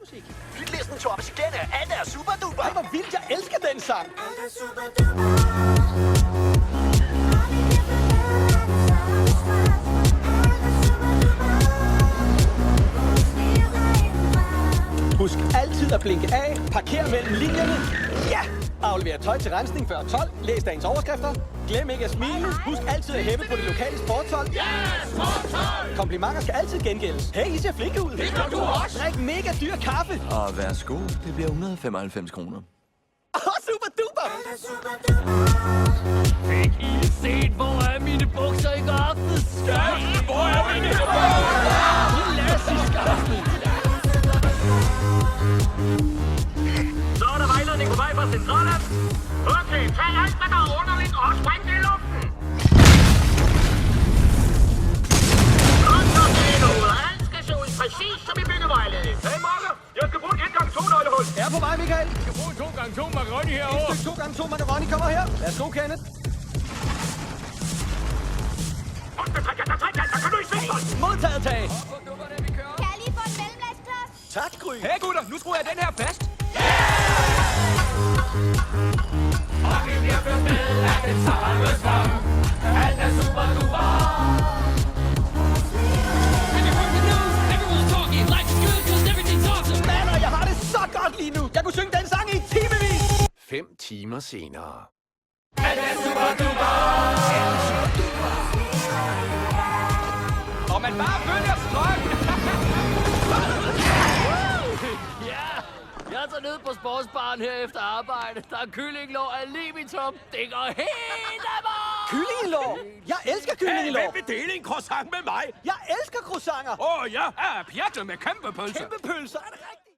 musik. Hitlisten toppes igen af Alt er super duper. Ej, hvor vildt, jeg elsker den sang. Husk altid at blinke af, parker mellem linjerne. Ja! Aflever tøj til rensning før 12. Læs dagens overskrifter. Glem ikke at smile. Husk altid at hæppe på det lokale sporthold. Ja, sporthold! Komplimenter skal altid gengældes. Hey, I ser flinke ud. Det gør du også. Drik mega dyr kaffe. Og værsgo, det bliver 195 kroner. Super duper! Fik I set, hvor er mine bukser i går aftes? Skat! Hvor er mine bukser? Klassisk aften! Så er der vejledning på vej fra centralen. Okay, tag alt, hvad der er underligt, og spring det i luften. Kontortino, alt skal se ud præcis som i byggevejledning. Hey, Marker, jeg skal bruge et 1x2-nøglehul. Jeg er på vej, Michael. Jeg skal bruge en 2x2 macaroni herovre. Et stykke 2x2 macaroni kommer her. Værsgo, Kenneth. Der kan du ikke se mig. Modtaget, Tage. Kan jeg lige få en mellemlastplads? Tak, Gry. Hey gutter, nu skruer jeg den her fast. Og vi bliver ført med af den samme svang. Alt er super duper. Mander, jeg har det så godt lige nu. Jeg kunne synge den sang i timevis. 5 timer senere. Alt er super duper. Og man bare følger strøm. Ja, jeg tager ned på sportsbaren her efter arbejde. Der er kyllinglår af libitum. Det går helt amok. Kyllingelår. Jeg elsker kyllingelår. Hvem vil dele en croissant med mig? Jeg elsker croissanter. Ja, pjatte med kæmpe pølse. Kæmpe pølser. Er det rigtigt?